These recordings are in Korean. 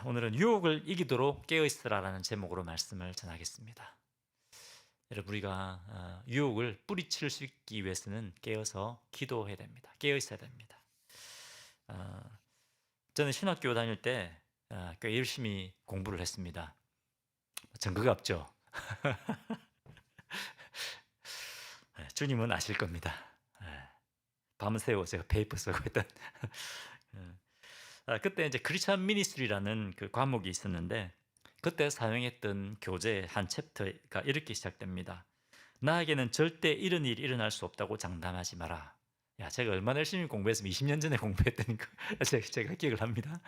오늘은 유혹을 이기도록 깨어있으라라는 제목으로 말씀을 전하겠습니다. 여러분, 우리가 유혹을 뿌리칠 수 있기 위해서는 깨어서 기도해야 됩니다. 깨어 있어야 됩니다. 어, 저는 신학교 다닐 때 꽤 열심히 공부를 했습니다. 증거가 없죠. 주님은 아실 겁니다. 밤새워 제가 페이퍼 쓰고 했던 그때 이제 크리스천 미니스트리라는 그 과목이 있었는데, 그때 사용했던 교재 한 챕터가 이렇게 시작됩니다. 나에게는 절대 이런 일이 일어날 수 없다고 장담하지 마라. 야, 제가 얼마나 열심히 공부했으면 20년 전에 공부했던 거 제가 기억을 합니다.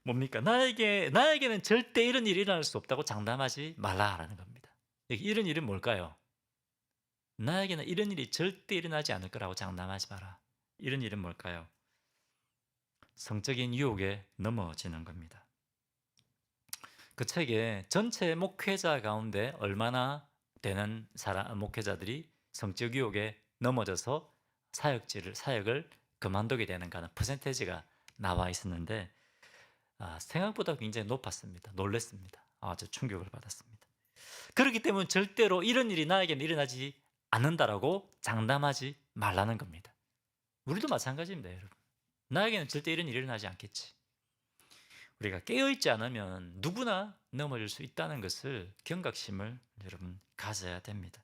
뭡니까? 나에게는 절대 이런 일이 일어날 수 없다고 장담하지 말라라는 겁니다. 이런 일은 뭘까요? 나에게는 이런 일이 절대 일어나지 않을 거라고 장담하지 마라. 이런 일은 뭘까요? 성적인 유혹에 넘어지는 겁니다. 그 책에 전체 목회자 가운데 얼마나 되는 목회자들이 성적 유혹에 넘어져서 사역을 그만두게 되는가는 퍼센테이지가 나와 있었는데, 생각보다 굉장히 높았습니다. 놀랐습니다. 아주 충격을 받았습니다. 그렇기 때문에 절대로 이런 일이 나에게는 일어나지 않는다라고 장담하지 말라는 겁니다. 우리도 마찬가지입니다, 여러분. 나에게는 절대 이런 일이 일어나지 않겠지. 우리가 깨어있지 않으면 누구나 넘어질 수 있다는 것을, 경각심을 여러분 가져야 됩니다.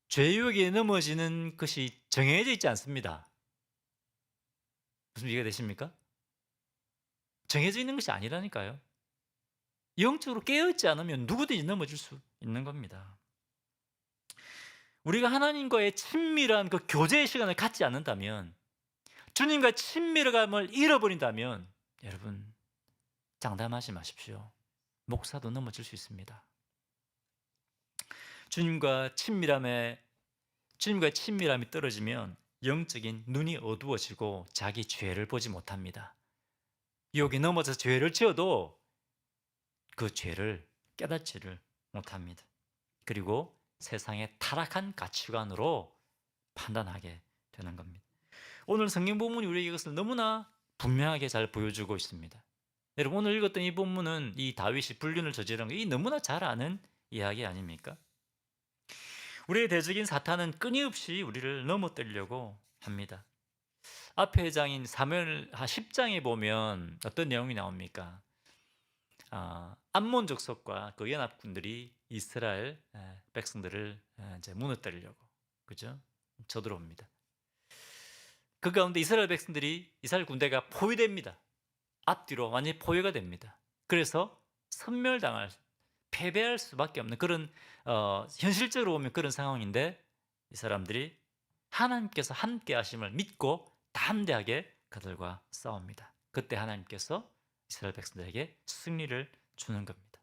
죄유혹에 넘어지는 것이 정해져 있지 않습니다. 무슨 이해가 되십니까? 정해져 있는 것이 아니라니까요. 영적으로 깨어있지 않으면 누구든지 넘어질 수 있는 겁니다. 우리가 하나님과의 친밀한 그 교제의 시간을 갖지 않는다면, 주님과 친밀감을 잃어버린다면, 여러분 장담하지 마십시오. 목사도 넘어질 수 있습니다. 주님과 친밀함이 떨어지면 영적인 눈이 어두워지고 자기 죄를 보지 못합니다. 유혹에 넘어져서 죄를 지어도 그 죄를 깨닫지를 못합니다. 그리고 세상의 타락한 가치관으로 판단하게 되는 겁니다. 오늘 성경 본문이 우리에게 이것을 너무나 분명하게 잘 보여주고 있습니다. 여러분, 오늘 읽었던 이 본문은 이 다윗이 불륜을 저지른 거, 이 너무나 잘 아는 이야기 아닙니까? 우리의 대적인 사탄은 끊임없이 우리를 넘어뜨리려고 합니다. 앞의 장인 사무엘 10장에 보면 어떤 내용이 나옵니까? 암몬 족속과 그 연합군들이 이스라엘 백성들을 이제 무너뜨리려고, 그죠? 쳐들어옵니다. 그 가운데 이스라엘 군대가 포위됩니다. 앞뒤로 완전히 포위가 됩니다. 그래서 패배할 수밖에 없는 그런 현실적으로 보면 그런 상황인데, 이 사람들이 하나님께서 함께 하심을 믿고 담대하게 그들과 싸웁니다. 그때 하나님께서 이스라엘 백성들에게 승리를 주는 겁니다.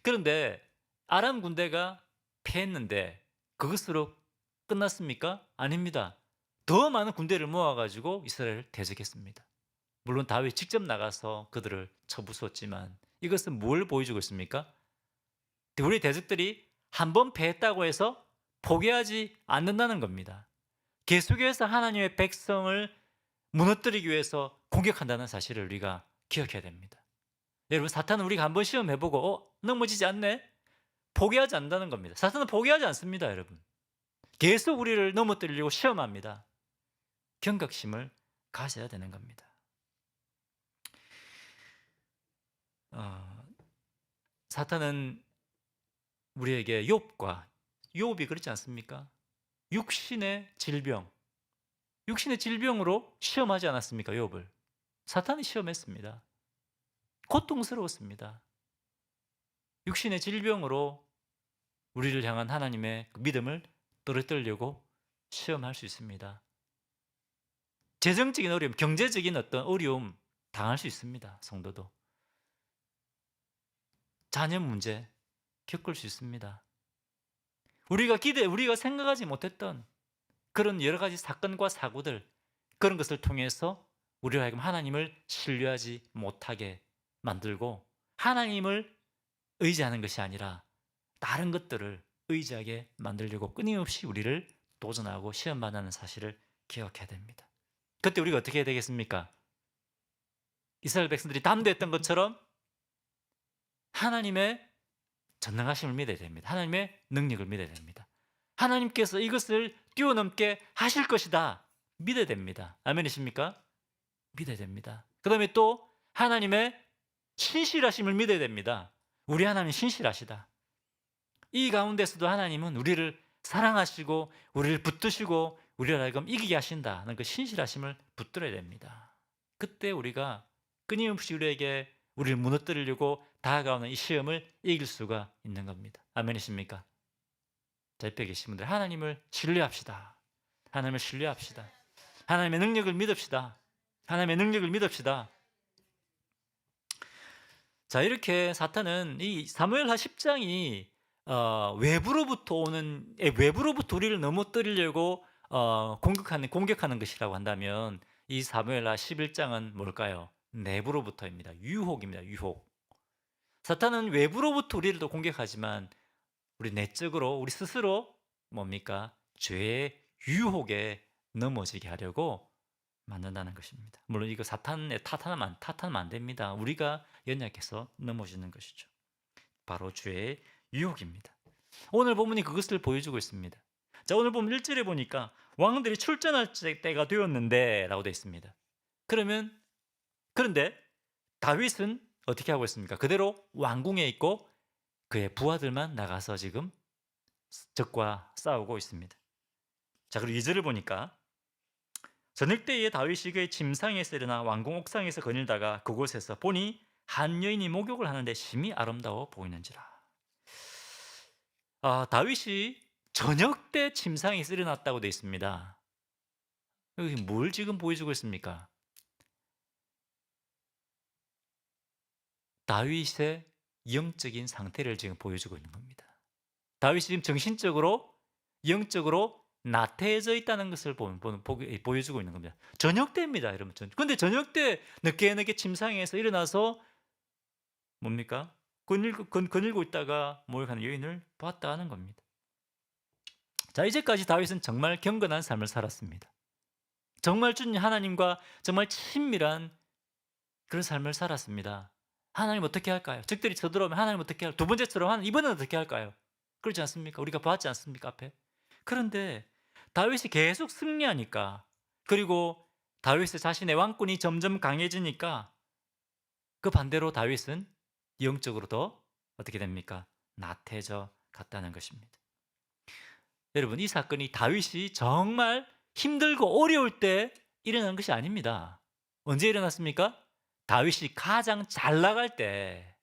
그런데 아람 군대가 패했는데 그것으로 끝났습니까? 아닙니다. 더 많은 군대를 모아가지고 이스라엘을 대적했습니다. 물론 다윗이 직접 나가서 그들을 쳐부수었지만, 이것은 뭘 보여주고 있습니까? 우리 대적들이 한 번 패했다고 해서 포기하지 않는다는 겁니다. 계속해서 하나님의 백성을 무너뜨리기 위해서 공격한다는 사실을 우리가 기억해야 됩니다. 여러분, 사탄은 우리가 한번 시험해보고 넘어지지 않네? 포기하지 않는다는 겁니다. 사탄은 포기하지 않습니다, 여러분. 계속 우리를 넘어뜨리려고 시험합니다. 경각심을 가져야 되는 겁니다. 사탄은 우리에게 욥이 그렇지 않습니까? 육신의 질병으로 시험하지 않았습니까? 욥을 사탄이 시험했습니다. 고통스러웠습니다. 육신의 질병으로 우리를 향한 하나님의 믿음을 떨어뜨리려고 시험할 수 있습니다. 재정적인 어려움, 경제적인 어떤 어려움 당할 수 있습니다. 성도도 자녀 문제 겪을 수 있습니다. 우리가 생각하지 못했던 그런 여러 가지 사건과 사고들, 그런 것을 통해서 우리로 하여금 하나님을 신뢰하지 못하게 만들고, 하나님을 의지하는 것이 아니라 다른 것들을 의지하게 만들려고 끊임없이 우리를 도전하고 시험만하는 사실을 기억해야 됩니다. 그때 우리가 어떻게 해야 되겠습니까? 이스라엘 백성들이 담대했던 것처럼 하나님의 전능하심을 믿어야 됩니다. 하나님의 능력을 믿어야 됩니다. 하나님께서 이것을 뛰어넘게 하실 것이다. 믿어야 됩니다. 아멘이십니까? 믿어야 됩니다. 그 다음에 또 하나님의 신실하심을 믿어야 됩니다. 우리 하나님 신실하시다. 이 가운데서도 하나님은 우리를 사랑하시고 우리를 붙드시고 우리를 하여금 이기게 하신다는 그 신실하심을 붙들어야 됩니다. 그때 우리가 끊임없이 우리에게 우리를 무너뜨리려고 다가오는 이 시험을 이길 수가 있는 겁니다. 아멘이십니까? 자, 옆에 계신 분들 하나님을 신뢰합시다. 하나님을 신뢰합시다. 하나님의 능력을 믿읍시다. 하나님의 능력을 믿읍시다. 자, 이렇게 사탄은 이 사무엘하 10장이 외부로부터 우리를 넘어뜨리려고 공격하는 것이라고 한다면 이 사무엘하 11장은 뭘까요? 내부로부터입니다. 유혹입니다. 유혹. 사탄은 외부로부터 우리를 또 공격하지만 우리 내적으로 우리 스스로 뭡니까? 죄의 유혹에 넘어지게 하려고 만든다는 것입니다. 물론 이거 사탄에 탓하면 안 됩니다. 우리가 연약해서 넘어지는 것이죠. 바로 죄의 유혹입니다. 오늘 본문이 그것을 보여주고 있습니다. 자, 오늘 보면 1절에 보니까 왕들이 출전할 때가 되었는데 라고 되어 있습니다. 그런데 다윗은 어떻게 하고 있습니까? 그대로 왕궁에 있고 그의 부하들만 나가서 지금 적과 싸우고 있습니다. 자, 그리고 2절을 보니까 저녁 때에 다윗이 그의 침상에서 일어나 왕궁 옥상에서 거닐다가 그곳에서 보니 한 여인이 목욕을 하는데 심히 아름다워 보이는지라. 다윗이 저녁 때 침상에서 일어났다고 되어 있습니다. 여기 뭘 지금 보여주고 있습니까? 다윗의 영적인 상태를 지금 보여주고 있는 겁니다. 다윗이 지금 정신적으로 영적으로 나태해져 있다는 것을 보여주고 있는 겁니다. 저녁 때입니다, 여러분. 근데 저녁 때 늦게 침상에서 일어나서 뭡니까? 거닐고 있다가 목욕하는 여인을 봤다 하는 겁니다. 자, 이제까지 다윗은 정말 경건한 삶을 살았습니다. 정말 주님 하나님과 정말 친밀한 그런 삶을 살았습니다. 하나님 어떻게 할까요? 적들이 쳐들어오면 하나님 어떻게 할까요? 두 번째처럼 이번엔 어떻게 할까요? 그렇지 않습니까? 우리가 봤지 않습니까? 앞에. 그런데 다윗이 계속 승리하니까, 그리고 다윗의 자신의 왕권이 점점 강해지니까 그 반대로 다윗은 영적으로 더 어떻게 됩니까? 나태해져 갔다는 것입니다. 여러분, 이 사건이 다윗이 정말 힘들고 어려울 때 일어난 것이 아닙니다. 언제 일어났습니까? 다윗이 가장 잘 나갈 때,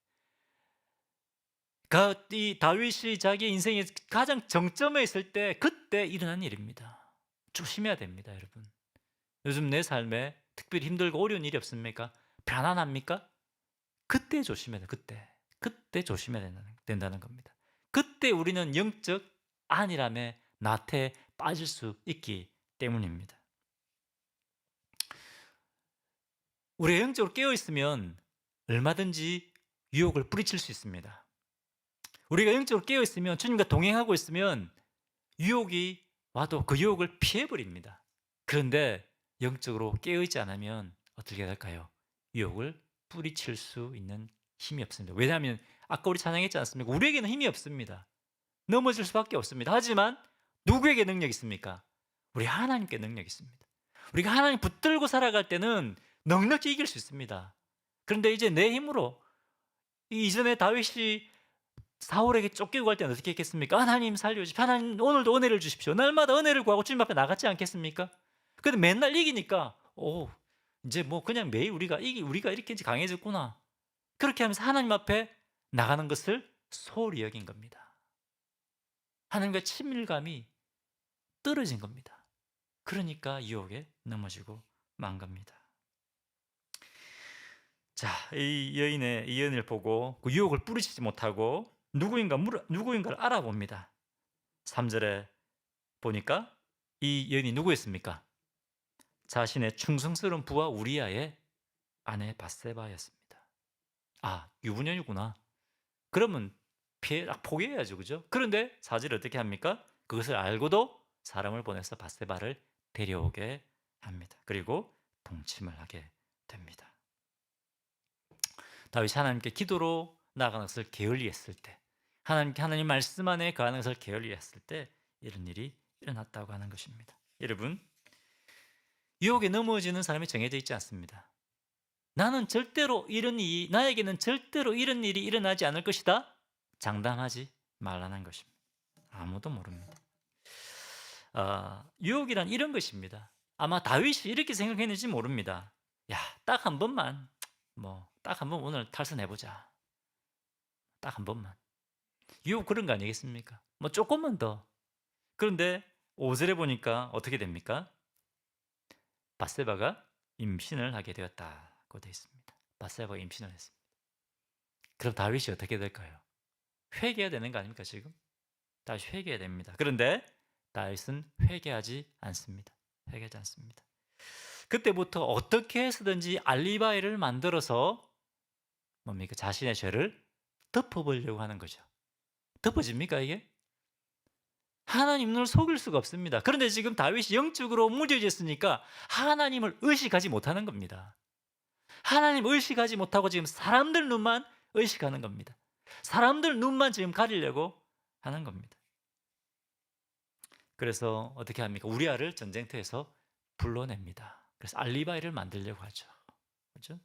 이 다윗이 자기 인생의 가장 정점에 있을 때, 그때 일어난 일입니다. 조심해야 됩니다, 여러분. 요즘 내 삶에 특별히 힘들고 어려운 일이 없습니까? 편안합니까? 그때 조심해야 돼요. 그때 조심해야 된다는 겁니다. 그때 우리는 영적 안일함에 나태에 빠질 수 있기 때문입니다. 우리가 영적으로 깨어있으면 얼마든지 유혹을 뿌리칠 수 있습니다. 우리가 영적으로 깨어있으면, 주님과 동행하고 있으면 유혹이 와도 그 유혹을 피해버립니다. 그런데 영적으로 깨어있지 않으면 어떻게 될까요? 유혹을 뿌리칠 수 있는 힘이 없습니다. 왜냐하면 아까 우리 찬양했지 않습니까? 우리에게는 힘이 없습니다. 넘어질 수밖에 없습니다. 하지만 누구에게 능력이 있습니까? 우리 하나님께 능력이 있습니다. 우리가 하나님 붙들고 살아갈 때는 넉넉히 이길 수 있습니다. 그런데 이제 내 힘으로, 이전에 다윗이 사울에게 쫓기고 갈 때는 어떻게 했겠습니까? 하나님 살려주십시오. 하나님 오늘도 은혜를 주십시오. 날마다 은혜를 구하고 주님 앞에 나갔지 않겠습니까? 근데 맨날 이기니까 이제 뭐 그냥 매일 우리가 이렇게 강해졌구나. 그렇게 하면서 하나님 앞에 나가는 것을 소홀히 여긴 겁니다. 하나님과 친밀감이 떨어진 겁니다. 그러니까 유혹에 넘어지고 만 겁니다. 자, 이 여인을 보고 그 유혹을 뿌리치지 못하고 누구인가를 알아봅니다. 3절에 보니까 이 여인이 누구였습니까? 자신의 충성스러운 부하 우리아의 아내 밧세바였습니다. 유부녀이구나. 그러면 포기해야죠, 그죠? 그런데 4절에 어떻게 합니까? 그것을 알고도 사람을 보내서 밧세바를 데려오게 합니다. 그리고 동침을 하게 됩니다. 다윗이 하나님께 기도로 나아가는 것을 게을리했을 때, 하나님 말씀 안에 거하는 것을 게을리했을 때 이런 일이 일어났다고 하는 것입니다. 여러분, 유혹에 넘어지는 사람이 정해져 있지 않습니다. 나에게는 절대로 이런 일이 일어나지 않을 것이다. 장담하지 말라는 것입니다. 아무도 모릅니다. 유혹이란 이런 것입니다. 아마 다윗이 이렇게 생각했는지 모릅니다. 야, 딱 한 번만, 딱 한 번 오늘 탈선해보자. 딱 한 번만. 유혹 그런 거 아니겠습니까? 조금만 더. 그런데 5절에 보니까 어떻게 됩니까? 밧세바가 임신을 하게 되었다고 되어 있습니다. 밧세바가 임신을 했습니다. 그럼 다윗이 어떻게 될까요? 회개해야 되는 거 아닙니까 지금? 다윗이 회개해야 됩니다. 그런데 다윗은 회개하지 않습니다. 회개하지 않습니다. 그때부터 어떻게 해서든지 알리바이를 만들어서 자신의 죄를 덮어보려고 하는 거죠. 덮어집니까 이게? 하나님을 속일 수가 없습니다. 그런데 지금 다윗이 영적으로 무뎌졌으니까 하나님을 의식하지 못하는 겁니다. 하나님 의식하지 못하고 지금 사람들 눈만 의식하는 겁니다. 사람들 눈만 지금 가리려고 하는 겁니다. 그래서 어떻게 합니까? 우리아를 전쟁터에서 불러냅니다. 그래서 알리바이를 만들려고 하죠. 그렇죠?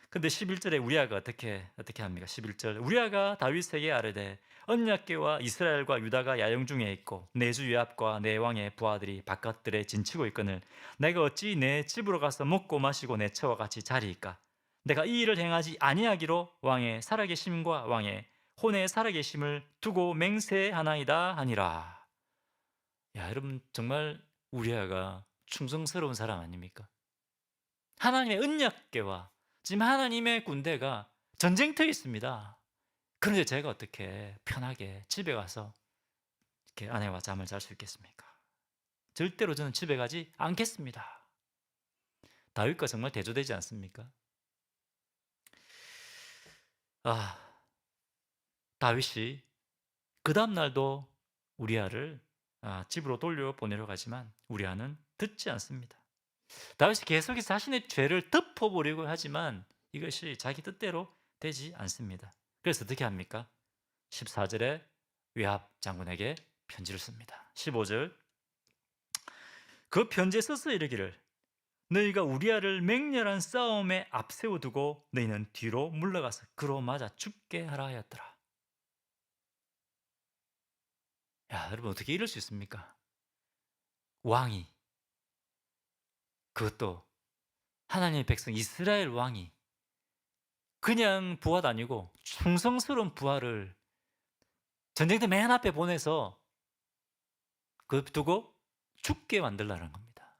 근데 11절에 우리아가 어떻게 합니까? 11절 우리아가 다윗에게 아뢰되 언약궤와 이스라엘과 유다가 야영 중에 있고 내 주 요압과 내 왕의 부하들이 바깥들에 진치고 있거늘 내가 어찌 내 집으로 가서 먹고 마시고 내 처와 같이 자리이까? 내가 이 일을 행하지 아니하기로 왕의 살아계심과 왕의 혼의 살아계심을 두고 맹세하나이다 하니라. 야, 여러분 정말 우리아가 충성스러운 사람 아닙니까? 하나님의 언약궤와 지금 하나님의 군대가 전쟁터에 있습니다. 그런데 제가 어떻게 편하게 집에 가서 이렇게 아내와 잠을 잘 수 있겠습니까? 절대로 저는 집에 가지 않겠습니다. 다윗과 정말 대조되지 않습니까? 다윗이 그 다음 날도 우리아를 집으로 돌려보내려 가지만 우리아는 듣지 않습니다. 다윗이 계속해서 자신의 죄를 덮어보려고 하지만 이것이 자기 뜻대로 되지 않습니다. 그래서 어떻게 합니까? 14절에 요압 장군에게 편지를 씁니다. 15절 그 편지에 써서 이르기를 너희가 우리아를 맹렬한 싸움에 앞세워두고 너희는 뒤로 물러가서 그로 맞아 죽게 하라 하였더라. 야, 여러분 어떻게 이럴 수 있습니까? 왕이, 그것도 하나님의 백성 이스라엘 왕이 그냥 부하도 아니고 충성스러운 부하를 전쟁터 맨 앞에 보내서 그 두고 죽게 만들라는 겁니다.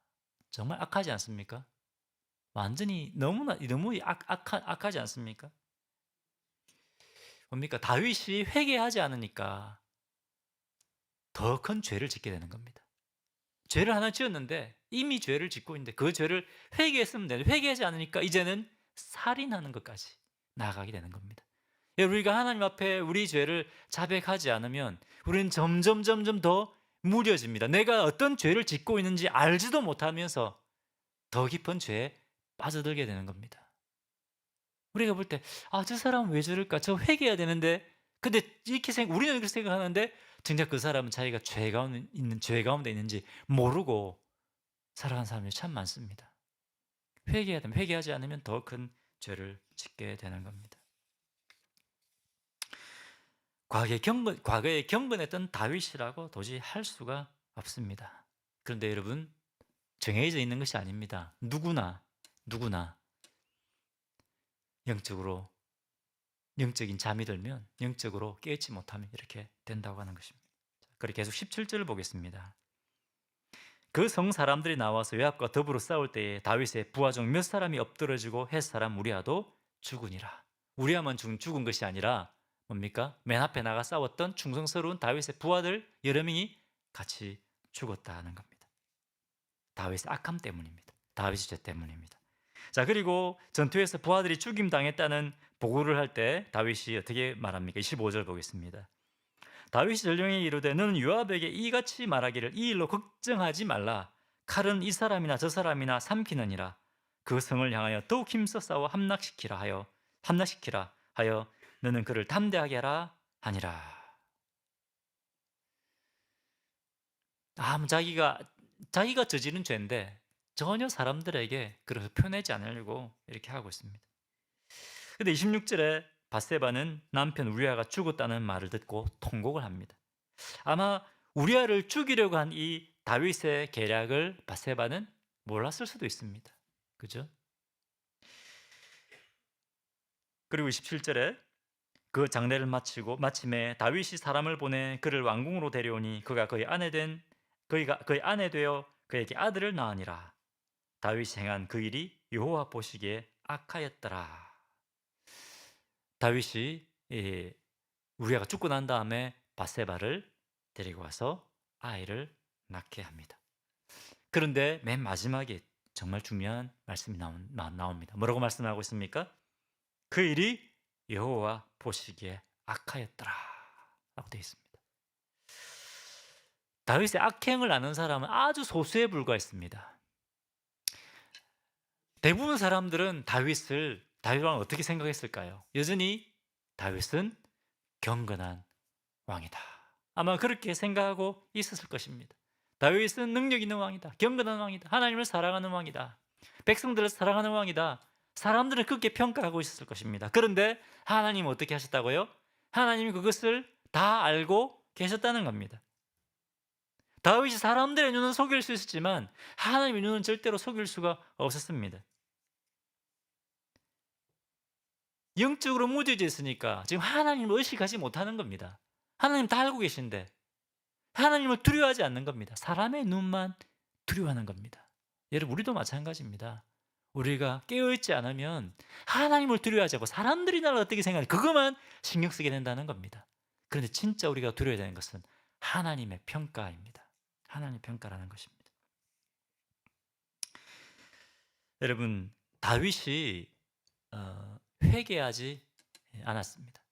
정말 악하지 않습니까? 완전히 너무 악하지 않습니까? 뭡니까? 다윗이 회개하지 않으니까 더 큰 죄를 짓게 되는 겁니다. 죄를 하나 지었는데 이미 죄를 짓고 있는데 그 죄를 회개했으면 되는데 회개하지 않으니까 이제는 살인하는 것까지 나아가게 되는 겁니다. 우리가 하나님 앞에 우리 죄를 자백하지 않으면 우리는 점점 더 무뎌집니다. 내가 어떤 죄를 짓고 있는지 알지도 못하면서 더 깊은 죄에 빠져들게 되는 겁니다. 우리가 볼 때 저 사람은 왜 저럴까? 저 회개해야 되는데 근데 우리는 그렇게 생각하는데 정작 그 사람은 자기가 죄 가운데 있는지 모르고 살아가는 사람이 참 많습니다. 회개해야 됩니다. 회개하지 않으면 더 큰 죄를 짓게 되는 겁니다. 과거에 경건했던 다윗이라고 도저히 할 수가 없습니다. 그런데 여러분 정해져 있는 것이 아닙니다. 누구나 영적인 잠이 들면 영적으로 깨닫지 못하면 이렇게 된다고 하는 것입니다. 그리고 계속 17절을 보겠습니다. 그 성 사람들이 나와서 요압과 더불어 싸울 때에 다윗의 부하 중 몇 사람이 엎드러지고 헷 사람 우리아도 죽으니라. 우리아만 죽은 것이 아니라 뭡니까? 맨 앞에 나가 싸웠던 충성스러운 다윗의 부하들 여러 명이 같이 죽었다는 겁니다. 다윗의 악함 때문입니다. 다윗의 죄 때문입니다. 자, 그리고 전투에서 부하들이 죽임당했다는 보고를 할 때 다윗이 어떻게 말합니까? 25절 보겠습니다. 다윗이 전령에게 이르되 너는 요압에게 이같이 말하기를 이 일로 걱정하지 말라. 칼은 이 사람이나 저 사람이나 삼키느니라. 그 성을 향하여 더욱 힘써 싸워 함락시키라 하여 함락시키라 하여 너는 그를 담대하게 하라 하니라. 자기가 저지른 죄인데 전혀 사람들에게 그래서 표내지 않으려고 이렇게 하고 있습니다. 근데 26절에 밧세바는 남편 우리아가 죽었다는 말을 듣고 통곡을 합니다. 아마 우리아를 죽이려고 한 이 다윗의 계략을 밧세바는 몰랐을 수도 있습니다. 그죠? 그리고 27절에 그 장례를 마치고 마침에 다윗이 사람을 보내 그를 왕궁으로 데려오니 그가 그의 아내 되어 그에게 아들을 낳으니라. 다윗이 행한 그 일이 여호와 보시기에 악하였더라. 다윗이 우리아가 죽고 난 다음에 밧세바를 데리고 와서 아이를 낳게 합니다. 그런데 맨 마지막에 정말 중요한 말씀이 나옵니다. 뭐라고 말씀하고 있습니까? 그 일이 여호와 보시기에 악하였더라 라고 되어 있습니다. 다윗의 악행을 아는 사람은 아주 소수에 불과했습니다. 대부분 사람들은 다윗 왕을 어떻게 생각했을까요? 여전히 다윗은 경건한 왕이다. 아마 그렇게 생각하고 있었을 것입니다. 다윗은 능력 있는 왕이다. 경건한 왕이다. 하나님을 사랑하는 왕이다. 백성들을 사랑하는 왕이다. 사람들은 그렇게 평가하고 있었을 것입니다. 그런데 하나님은 어떻게 하셨다고요? 하나님이 그것을 다 알고 계셨다는 겁니다. 다윗이 사람들의 눈은 속일 수 있었지만 하나님의 눈은 절대로 속일 수가 없었습니다. 영적으로 무뎌져 있으니까 지금 하나님을 의식하지 못하는 겁니다. 하나님 다 알고 계신데 하나님을 두려워하지 않는 겁니다. 사람의 눈만 두려워하는 겁니다. 여러분 우리도 마찬가지입니다. 우리가 깨어있지 않으면 하나님을 두려워하지 않고 사람들이 나를 어떻게 생각하는지 그것만 신경 쓰게 된다는 겁니다. 그런데 진짜 우리가 두려워야 되는 것은 하나님의 평가입니다. 하나님의 평가라는 것입니다. 여러분 다윗이 회개하지 않았습니다.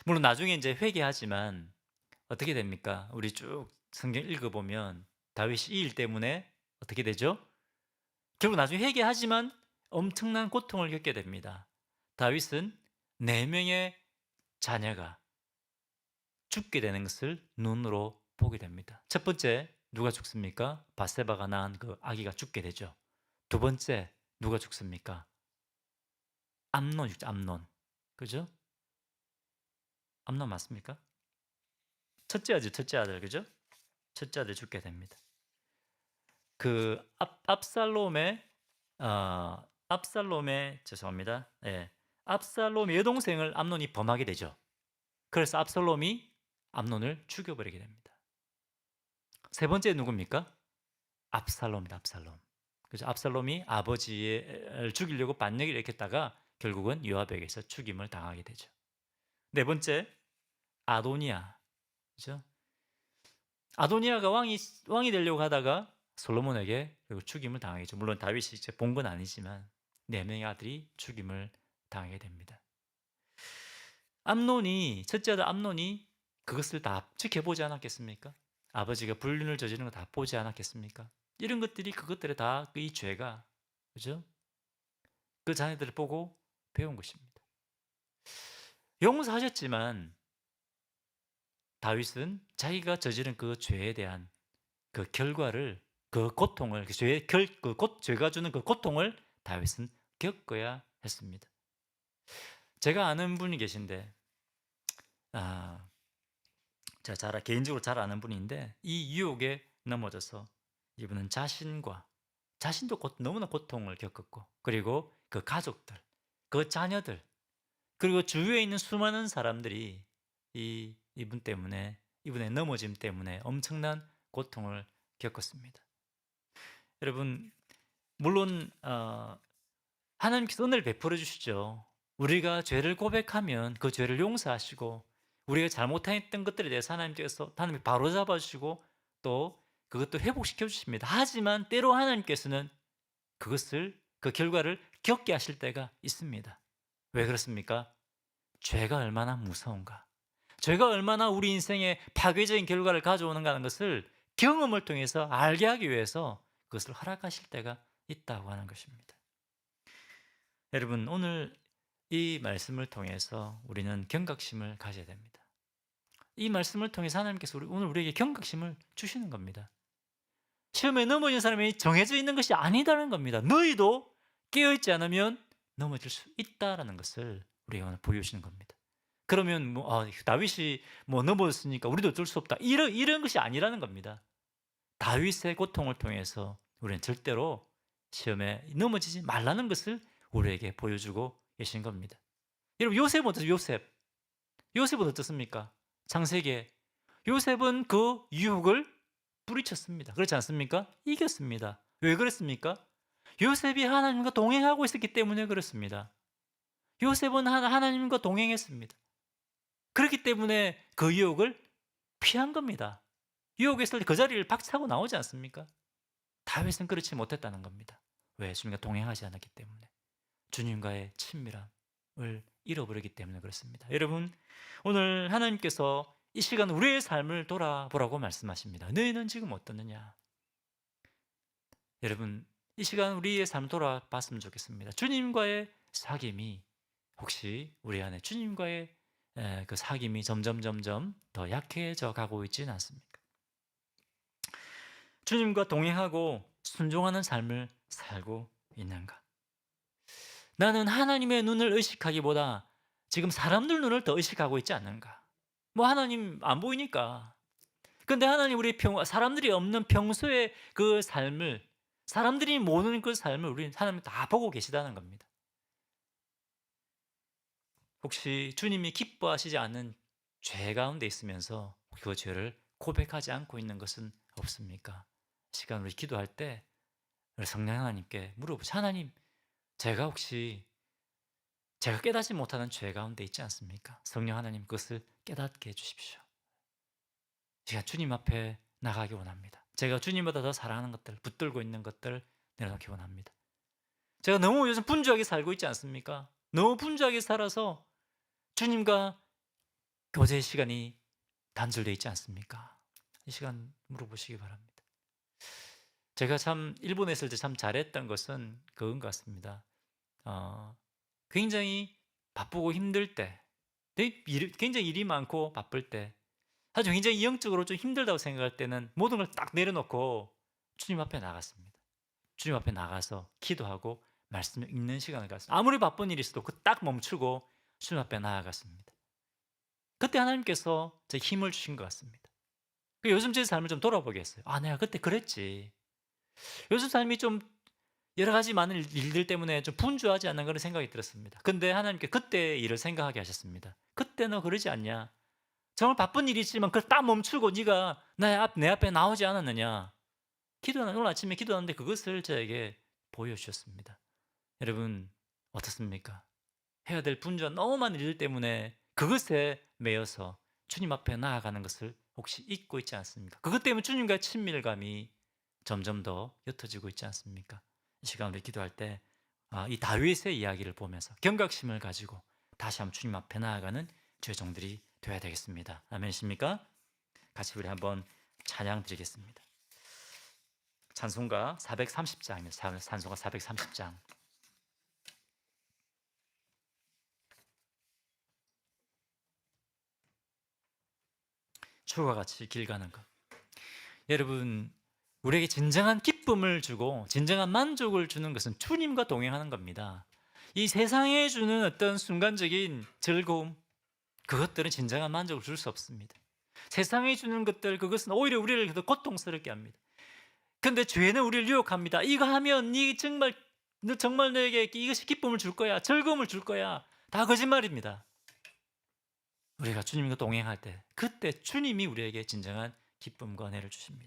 물론 나중에 이제 회개하지만 어떻게 됩니까? 우리 쭉 성경 읽어보면 다윗이 이 일 때문에 어떻게 되죠? 결국 나중에 회개하지만 엄청난 고통을 겪게 됩니다. 다윗은 4명의 자녀가 죽게 되는 것을 눈으로 보게 됩니다. 첫 번째 누가 죽습니까? 밧세바가 낳은 그 아기가 죽게 되죠. 두 번째 누가 죽습니까? 암논 죽죠. 암논. 그죠? 암논 맞습니까? 첫째 아들 그죠? 첫째 아들 죽게 됩니다. 그 압살롬의 죄송합니다. 예. 압살롬의 여동생을 암논이 범하게 되죠. 그래서 압살롬이 암논을 죽여버리게 됩니다. 세 번째 누굽니까? 압살롬입니다. 압살롬. 그죠? 압살롬이 아버지를 죽이려고 반역을 일으켰다가 결국은 요압에게서 죽임을 당하게 되죠. 네 번째 아도니아. 그죠? 아도니아가 왕이 되려고 하다가 솔로몬에게 결국 죽임을 당하겠죠. 물론 다윗이 본 건 아니지만 4명의 아들이 죽임을 당하게 됩니다. 첫째 아들 암논이 그것을 다 지켜보지 않았겠습니까? 아버지가 불륜을 저지르는 거 다 보지 않았겠습니까? 이런 것들이 그것들에 다 이 죄가 그죠? 그 자녀들을 보고 배운 것입니다. 용서하셨지만 다윗은 자기가 저지른 그 죄에 대한 그 결과를 그 고통을 죄가 주는 그 고통을 다윗은 겪어야 했습니다. 제가 아는 분이 계신데 제가 개인적으로 잘 아는 분인데 이 유혹에 넘어져서 이분은 자신도 너무나 고통을 겪었고 그리고 그 가족들, 그 자녀들 그리고 주위에 있는 수많은 사람들이 이분의 넘어짐 때문에 엄청난 고통을 겪었습니다. 여러분 물론 하나님께서 은혜를 베풀어 주시죠. 우리가 죄를 고백하면 그 죄를 용서하시고 우리가 잘못했던 것들에 대해서 하나님이 바로잡아 주시고 또 그것도 회복시켜 주십니다. 하지만 때로 하나님께서는 그 결과를 겪게 하실 때가 있습니다. 왜 그렇습니까? 죄가 얼마나 무서운가, 죄가 얼마나 우리 인생에 파괴적인 결과를 가져오는가 하는 것을 경험을 통해서 알게 하기 위해서 그것을 허락하실 때가 있다고 하는 것입니다. 여러분 오늘 이 말씀을 통해서 우리는 경각심을 가져야 됩니다. 이 말씀을 통해서 하나님께서 오늘 우리에게 경각심을 주시는 겁니다. 시험에 넘어진 사람이 정해져 있는 것이 아니다는 겁니다. 너희도 깨어있지 않으면 넘어질 수 있다라는 것을 우리가 오늘 보여주시는 겁니다. 그러면 다윗이 넘어졌으니까 우리도 어쩔 수 없다. 이런 것이 아니라는 겁니다. 다윗의 고통을 통해서 우리는 절대로 시험에 넘어지지 말라는 것을 우리에게 보여주고 계신 겁니다. 여러분, 요셉은 어떠세요? 요셉은 어떻습니까? 창세기에 요셉은 그 유혹을 뿌리쳤습니다. 그렇지 않습니까? 이겼습니다. 왜 그랬습니까? 요셉이 하나님과 동행하고 있었기 때문에 그렇습니다. 요셉은 하나님과 동행했습니다. 그렇기 때문에 그 유혹을 피한 겁니다. 유혹했을 때 그 자리를 박차고 나오지 않습니까? 다윗은 그렇지 못했다는 겁니다. 왜? 주님과 동행하지 않았기 때문에. 주님과의 친밀함을 잃어버리기 때문에 그렇습니다. 여러분, 오늘 하나님께서 이 시간 우리의 삶을 돌아보라고 말씀하십니다. 너희는 지금 어떻느냐? 여러분, 이 시간 우리의 삶을 돌아봤으면 좋겠습니다. 주님과의 사귐이 혹시 우리 안에 주님과의 그 사귐이 점점 더 약해져 가고 있지는 않습니까? 주님과 동행하고 순종하는 삶을 살고 있는가? 나는 하나님의 눈을 의식하기보다 지금 사람들 눈을 더 의식하고 있지 않는가? 하나님 안 보이니까. 근데 하나님 사람들이 없는 평소의 그 삶을, 사람들이 모르는 그 삶을 하나님 다 보고 계시다는 겁니다. 혹시 주님이 기뻐하시지 않는 죄 가운데 있으면서 그 죄를 고백하지 않고 있는 것은 없습니까? 시간 우리 기도할 때 성령 하나님께 물어보죠. 하나님, 제가 깨닫지 못하는 죄 가운데 있지 않습니까? 성령 하나님 그것을 깨닫게 해주십시오. 제가 주님 앞에 나가기 원합니다. 제가 주님보다 더 사랑하는 것들, 붙들고 있는 것들 내려놓기 원합니다. 제가 너무 요즘 분주하게 살고 있지 않습니까? 너무 분주하게 살아서 주님과 교제의 시간이 단절되어 있지 않습니까? 이 시간 물어보시기 바랍니다. 제가 참 일본에 있을 때 참 잘했던 것은 그건 것 같습니다. 굉장히 바쁘고 힘들 때, 굉장히 일이 많고 바쁠 때, 아주 굉장히 영적으로 좀 힘들다고 생각할 때는 모든 걸 딱 내려놓고 주님 앞에 나갔습니다. 주님 앞에 나가서 기도하고 말씀을 읽는 시간을 갖습니다. 아무리 바쁜 일이 있어도 딱 멈추고 주님 앞에 나아갔습니다. 그때 하나님께서 제 힘을 주신 것 같습니다. 요즘 제 삶을 좀 돌아보게 했어요. 내가 그때 그랬지. 요즘 삶이 좀 여러 가지 많은 일들 때문에 좀 분주하지 않는 그런 생각이 들었습니다. 근데 하나님께 그때 일을 생각하게 하셨습니다. 그때 너 그러지 않냐? 정말 바쁜 일이 있지만 그걸 딱 멈추고 네가 내 앞에 나오지 않았느냐? 오늘 아침에 기도하는데 그것을 저에게 보여주셨습니다. 여러분 어떻습니까? 해야 될 분주한 너무 많은 일들 때문에 그것에 매여서 주님 앞에 나아가는 것을 혹시 잊고 있지 않습니까? 그것 때문에 주님과의 친밀감이 점점 더 옅어지고 있지 않습니까? 이 시간 우리 기도할 때 이 다윗의 이야기를 보면서 경각심을 가지고 다시 한번 주님 앞에 나아가는 주의 종들이 되어야 되겠습니다. 아멘이십니까? 같이 우리 한번 찬양 드리겠습니다. 찬송가 430장입니다. 찬송가 430장. 주와 같이 길 가는 것. 여러분, 우리에게 진정한 기쁨을 주고 진정한 만족을 주는 것은 주님과 동행하는 겁니다. 이 세상에 주는 어떤 순간적인 즐거움, 그것들은 진정한 만족을 줄 수 없습니다. 세상에 주는 것들, 그것은 오히려 우리를 더 고통스럽게 합니다. 그런데 죄는 우리를 유혹합니다. 이거 하면 너 정말 너에게 이것이 기쁨을 줄 거야, 즐거움을 줄 거야. 다 거짓말입니다. 우리가 주님과 동행할 때, 그때 주님이 우리에게 진정한 기쁨과 은혜를 주십니다.